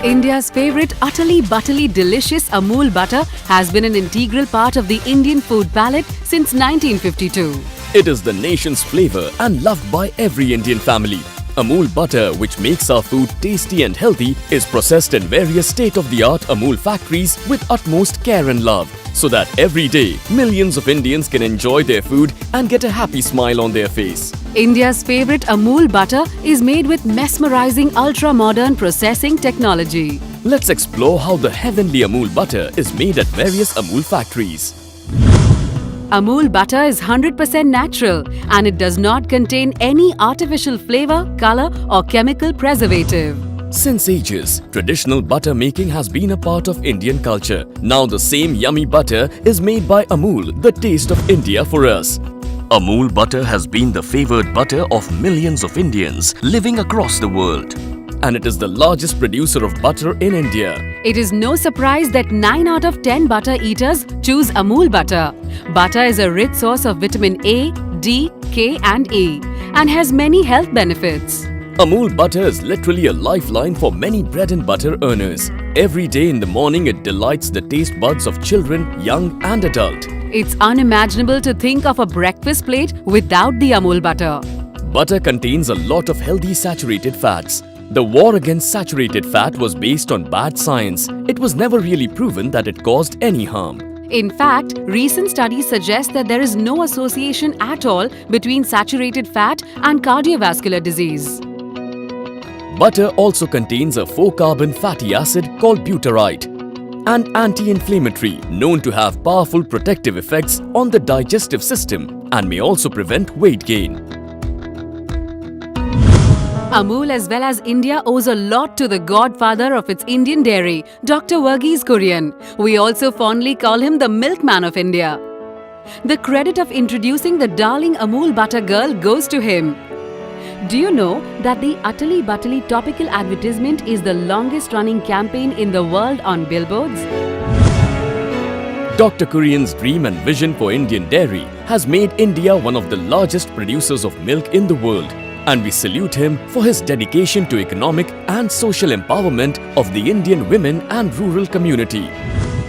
India's favorite utterly butterly delicious Amul butter has been an integral part of the Indian food palette since 1952. It is the nation's flavor and loved by every Indian family. Amul butter, which makes our food tasty and healthy, is processed in various state-of-the-art Amul factories with utmost care and love, so that every day millions of Indians can enjoy their food and get a happy smile on their face. India's favorite Amul butter is made with mesmerizing ultra-modern processing technology. Let's explore how the heavenly Amul butter is made at various Amul factories. Amul butter is 100% natural and it does not contain any artificial flavor, color or chemical preservative. Since ages, traditional butter making has been a part of Indian culture. Now the same yummy butter is made by Amul, the taste of India for us. Amul butter has been the favored butter of millions of Indians living across the world. And it is the largest producer of butter in India. It is no surprise that 9 out of 10 butter eaters choose Amul butter. Butter is a rich source of vitamin A, D, K and E and has many health benefits. Amul butter is literally a lifeline for many bread and butter earners. Every day in the morning it delights the taste buds of children, young and adult. It's unimaginable to think of a breakfast plate without the Amul butter. Butter contains a lot of healthy saturated fats. The war against saturated fat was based on bad science. It was never really proven that it caused any harm. In fact, recent studies suggest that there is no association at all between saturated fat and cardiovascular disease. Butter also contains a 4-carbon fatty acid called butyrate, an anti-inflammatory known to have powerful protective effects on the digestive system and may also prevent weight gain. Amul as well as India owes a lot to the godfather of its Indian dairy, Dr. Verghese Kurian. We also fondly call him the milkman of India. The credit of introducing the darling Amul butter girl goes to him. Do you know that the Utterly Butterly topical advertisement is the longest running campaign in the world on billboards? Dr. Kurian's dream and vision for Indian dairy has made India one of the largest producers of milk in the world. And we salute him for his dedication to economic and social empowerment of the Indian women and rural community.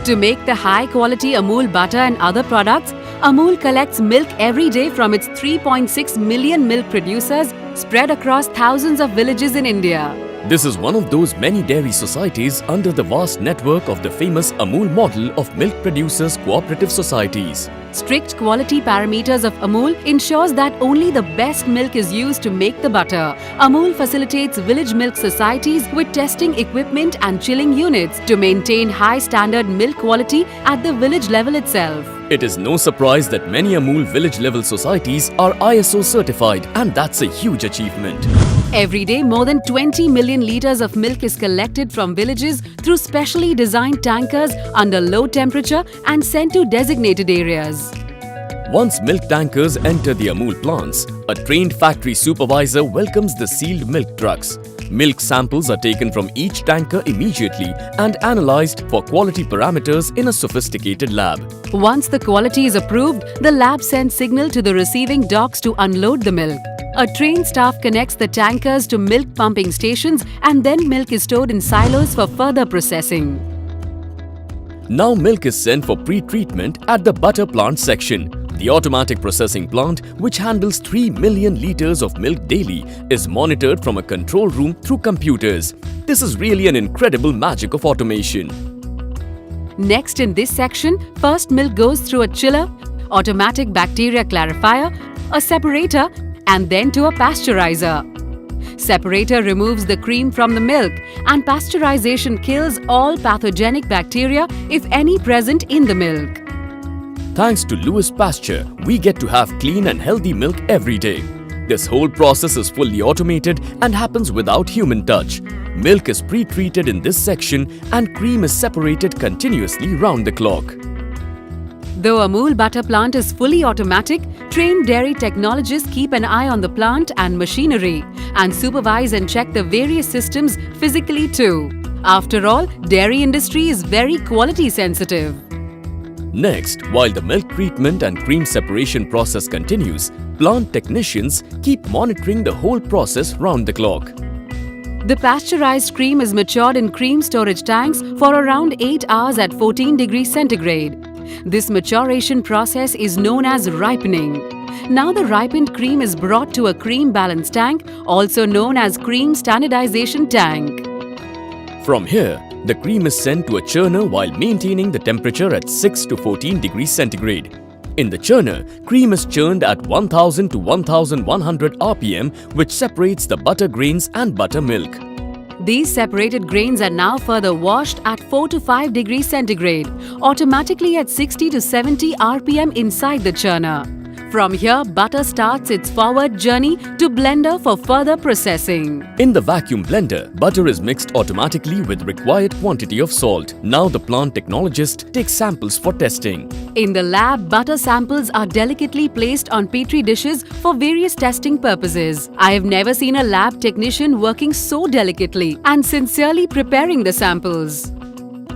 To make the high-quality Amul butter and other products, Amul collects milk every day from its 3.6 million milk producers spread across thousands of villages in India. This is one of those many dairy societies under the vast network of the famous Amul model of milk producers cooperative societies. Strict quality parameters of Amul ensures that only the best milk is used to make the butter. Amul facilitates village milk societies with testing equipment and chilling units to maintain high standard milk quality at the village level itself. It is no surprise that many Amul village level societies are ISO certified, and that's a huge achievement. Every day, more than 20 million litres of milk is collected from villages through specially designed tankers under low temperature and sent to designated areas. Once milk tankers enter the Amul plants, a trained factory supervisor welcomes the sealed milk trucks. Milk samples are taken from each tanker immediately and analyzed for quality parameters in a sophisticated lab. Once the quality is approved, the lab sends signal to the receiving docks to unload the milk. A trained staff connects the tankers to milk pumping stations and then milk is stored in silos for further processing. Now milk is sent for pre-treatment at the butter plant section. The automatic processing plant, which handles 3 million litres of milk daily, is monitored from a control room through computers. This is really an incredible magic of automation. Next in this section, first milk goes through a chiller, automatic bacteria clarifier, a separator and then to a pasteurizer. Separator removes the cream from the milk and pasteurization kills all pathogenic bacteria if any present in the milk. Thanks to Lewis Pasture, we get to have clean and healthy milk every day. This whole process is fully automated and happens without human touch. Milk is pre-treated in this section and cream is separated continuously round the clock. Though Amul butter plant is fully automatic, trained dairy technologists keep an eye on the plant and machinery and supervise and check the various systems physically too. After all, dairy industry is very quality sensitive. Next, while the milk treatment and cream separation process continues, plant technicians keep monitoring the whole process round the clock. The pasteurized cream is matured in cream storage tanks for around 8 hours at 14 degrees centigrade. This maturation process is known as ripening. Now the ripened cream is brought to a cream balance tank, also known as cream standardization tank. From here, the cream is sent to a churner while maintaining the temperature at 6 to 14 degrees centigrade. In the churner, cream is churned at 1000 to 1100 rpm, which separates the butter grains and buttermilk. These separated grains are now further washed at 4 to 5 degrees centigrade, automatically at 60 to 70 rpm inside the churner. From here, butter starts its forward journey to blender for further processing. In the vacuum blender, butter is mixed automatically with required quantity of salt. Now the plant technologist takes samples for testing. In the lab, butter samples are delicately placed on petri dishes for various testing purposes. I have never seen a lab technician working so delicately and sincerely preparing the samples.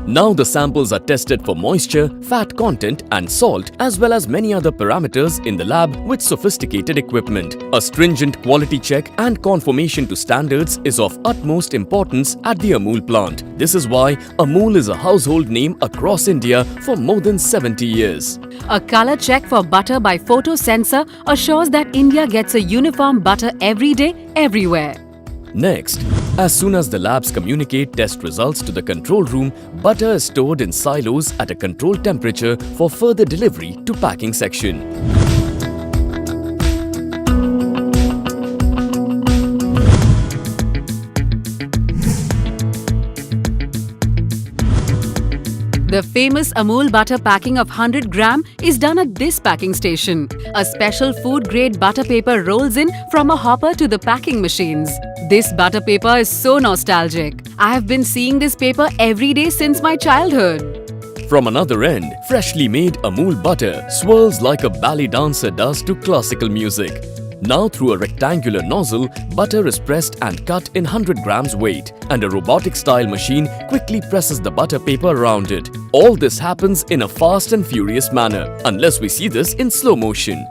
Now the samples are tested for moisture, fat content and salt, as well as many other parameters in the lab with sophisticated equipment. A stringent quality check and conformation to standards is of utmost importance at the Amul plant. This is why Amul is a household name across India for more than 70 years. A color check for butter by photo sensor assures that India gets a uniform butter every day, everywhere. Next, as soon as the labs communicate test results to the control room, butter is stored in silos at a controlled temperature for further delivery to packing section. The famous Amul butter packing of 100 gram is done at this packing station. A special food-grade butter paper rolls in from a hopper to the packing machines. This butter paper is so nostalgic. I have been seeing this paper every day since my childhood. From another end, freshly made Amul butter swirls like a ballet dancer does to classical music. Now through a rectangular nozzle, butter is pressed and cut in 100 grams weight, and a robotic-style machine quickly presses the butter paper around it. All this happens in a fast and furious manner, unless we see this in slow motion.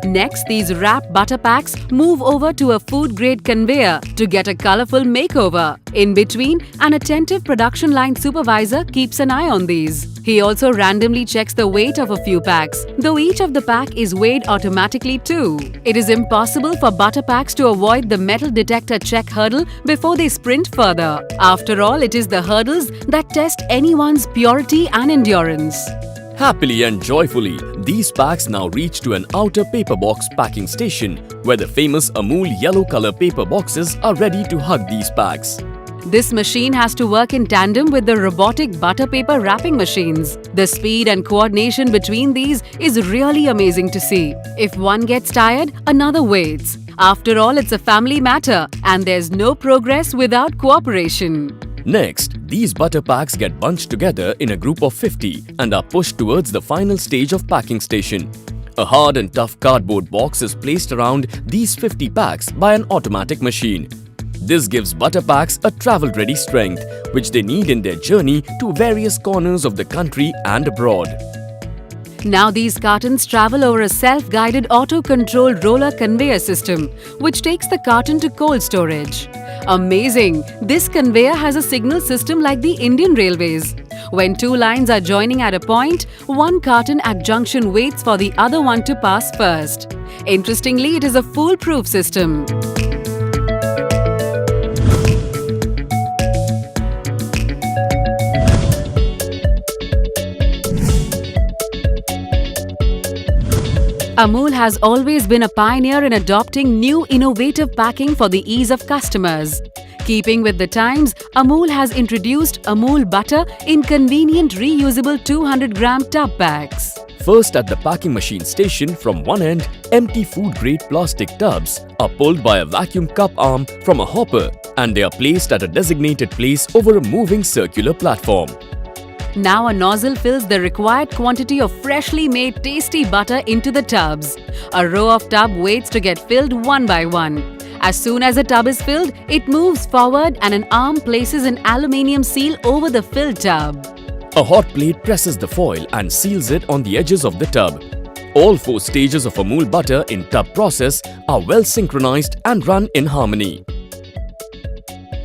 Next, these wrapped butter packs move over to a food-grade conveyor to get a colorful makeover. In between, an attentive production line supervisor keeps an eye on these. He also randomly checks the weight of a few packs, though each of the pack is weighed automatically too. It is impossible for butter packs to avoid the metal detector check hurdle before they sprint further. After all, it is the hurdles that test anyone's purity and endurance. Happily and joyfully, these packs now reach to an outer paper box packing station, where the famous Amul yellow color paper boxes are ready to hug these packs. This machine has to work in tandem with the robotic butter paper wrapping machines. The speed and coordination between these is really amazing to see. If one gets tired, another waits. After all, it's a family matter, and there's no progress without cooperation. Next, these butter packs get bunched together in a group of 50 and are pushed towards the final stage of packing station. A hard and tough cardboard box is placed around these 50 packs by an automatic machine. This gives butter packs a travel-ready strength, which they need in their journey to various corners of the country and abroad. Now these cartons travel over a self-guided auto-controlled roller conveyor system, which takes the carton to cold storage. Amazing! This conveyor has a signal system like the Indian Railways. When two lines are joining at a point, one carton at junction waits for the other one to pass first. Interestingly, it is a foolproof system. Amul has always been a pioneer in adopting new innovative packing for the ease of customers. Keeping with the times, Amul has introduced Amul Butter in convenient reusable 200-gram tub packs. First, at the packing machine station, from one end, empty food-grade plastic tubs are pulled by a vacuum cup arm from a hopper, and they are placed at a designated place over a moving circular platform. Now a nozzle fills the required quantity of freshly made tasty butter into the tubs. A row of tubs waits to get filled one by one. As soon as a tub is filled, it moves forward and an arm places an aluminium seal over the filled tub. A hot plate presses the foil and seals it on the edges of the tub. All 4 stages of Amul butter in tub process are well synchronized and run in harmony.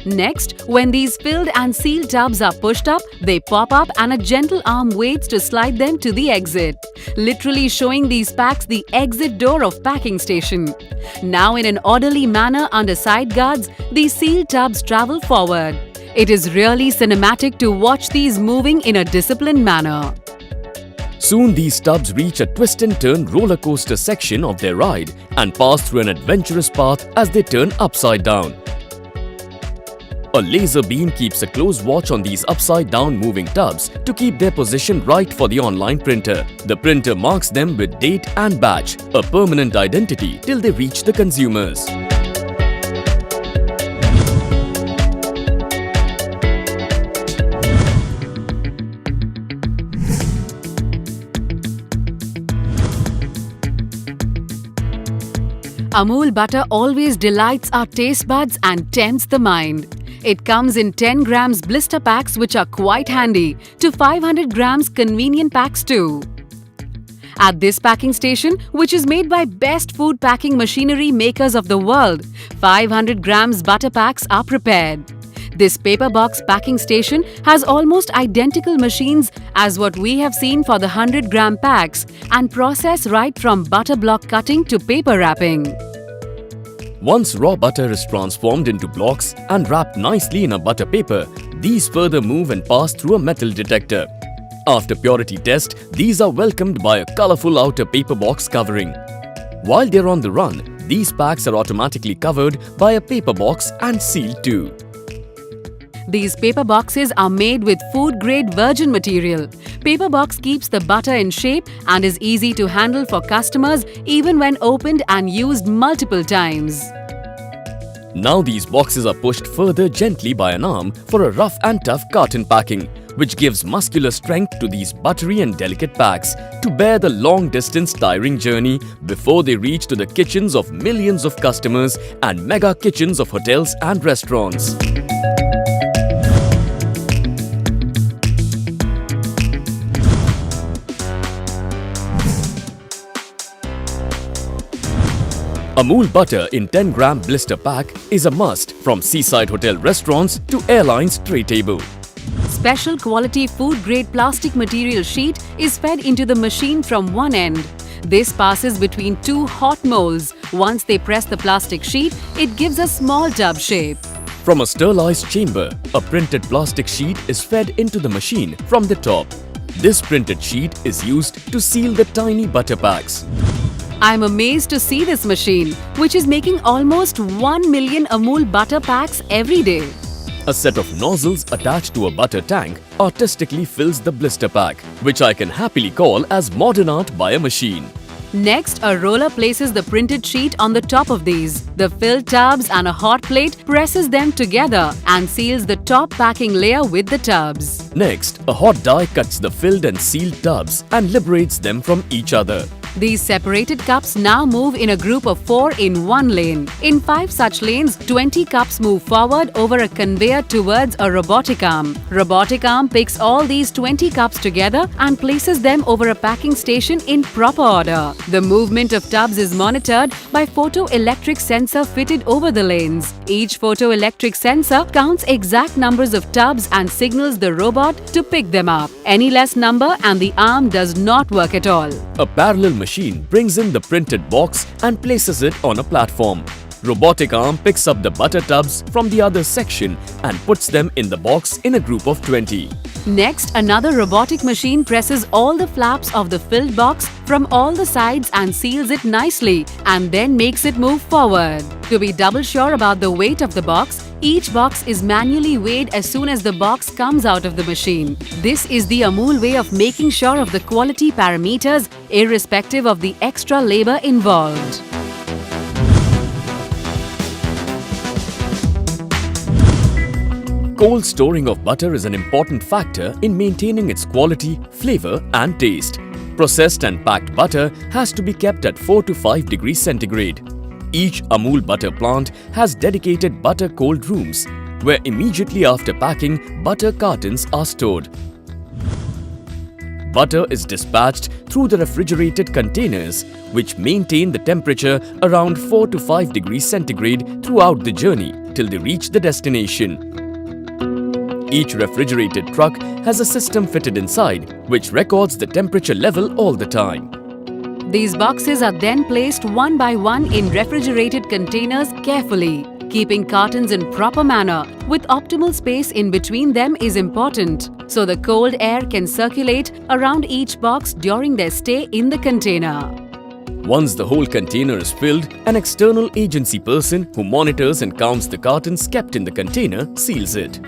Next, when these filled and sealed tubs are pushed up, they pop up and a gentle arm waits to slide them to the exit, literally showing these packs the exit door of packing station. Now in an orderly manner under side guards, these sealed tubs travel forward. It is really cinematic to watch these moving in a disciplined manner. Soon these tubs reach a twist and turn roller coaster section of their ride and pass through an adventurous path as they turn upside down. A laser beam keeps a close watch on these upside down moving tubs to keep their position right for the online printer. The printer marks them with date and badge, a permanent identity till they reach the consumers. Amul Butter always delights our taste buds and tempts the mind. It comes in 10 grams blister packs which are quite handy, to 500 grams convenient packs too. At this packing station, which is made by best food packing machinery makers of the world, 500 grams butter packs are prepared. This paper box packing station has almost identical machines as what we have seen for the 100-gram packs and process right from butter block cutting to paper wrapping. Once raw butter is transformed into blocks and wrapped nicely in a butter paper, these further move and pass through a metal detector. After purity test, these are welcomed by a colorful outer paper box covering. While they're on the run, these packs are automatically covered by a paper box and sealed too. These paper boxes are made with food-grade virgin material. Paper box keeps the butter in shape and is easy to handle for customers even when opened and used multiple times. Now these boxes are pushed further gently by an arm for a rough and tough carton packing, which gives muscular strength to these buttery and delicate packs to bear the long-distance tiring journey before they reach to the kitchens of millions of customers and mega kitchens of hotels and restaurants. Amul Butter in 10-gram blister pack is a must from seaside hotel restaurants to airlines tray table. Special quality food-grade plastic material sheet is fed into the machine from one end. This passes between two hot molds. Once they press the plastic sheet, it gives a small tub shape. From a sterilized chamber, a printed plastic sheet is fed into the machine from the top. This printed sheet is used to seal the tiny butter packs. I'm amazed to see this machine, which is making almost 1 million Amul Butter packs every day. A set of nozzles attached to a butter tank artistically fills the blister pack, which I can happily call as modern art by a machine. Next, a roller places the printed sheet on the top of these. The filled tubs and a hot plate presses them together and seals the top packing layer with the tubs. Next, a hot die cuts the filled and sealed tubs and liberates them from each other. These separated cups now move in a group of 4 in one lane. In 5 such lanes, 20 cups move forward over a conveyor towards a robotic arm. Robotic arm picks all these 20 cups together and places them over a packing station in proper order. The movement of tubs is monitored by photoelectric sensor fitted over the lanes. Each photoelectric sensor counts exact numbers of tubs and signals the robot to pick them up. Any less number and the arm does not work at all. A parallel machine brings in the printed box and places it on a platform. Robotic arm picks up the butter tubs from the other section and puts them in the box in a group of 20. Next, another robotic machine presses all the flaps of the filled box from all the sides and seals it nicely and then makes it move forward. To be double sure about the weight of the box, each box is manually weighed as soon as the box comes out of the machine. This is the Amul way of making sure of the quality parameters, irrespective of the extra labor involved. Cold storing of butter is an important factor in maintaining its quality, flavor and taste. Processed and packed butter has to be kept at 4 to 5 degrees centigrade. Each Amul Butter plant has dedicated butter cold rooms where immediately after packing, butter cartons are stored. butter is dispatched through the refrigerated containers, which maintain the temperature around 4 to 5 degrees centigrade throughout the journey till they reach the destination. Each refrigerated truck has a system fitted inside, which records the temperature level all the time. These boxes are then placed one by one in refrigerated containers carefully. Keeping cartons in proper manner with optimal space in between them is important, so the cold air can circulate around each box during their stay in the container. Once the whole container is filled, an external agency person who monitors and counts the cartons kept in the container seals it.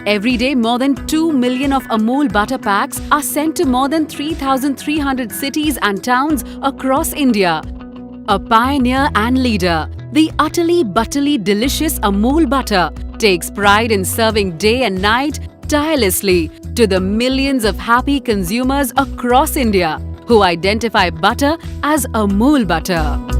Every day, more than 2 million of Amul butter packs are sent to more than 3,300 cities and towns across India. A pioneer and leader, the utterly butterly delicious Amul butter takes pride in serving day and night tirelessly to the millions of happy consumers across India who identify butter as Amul butter.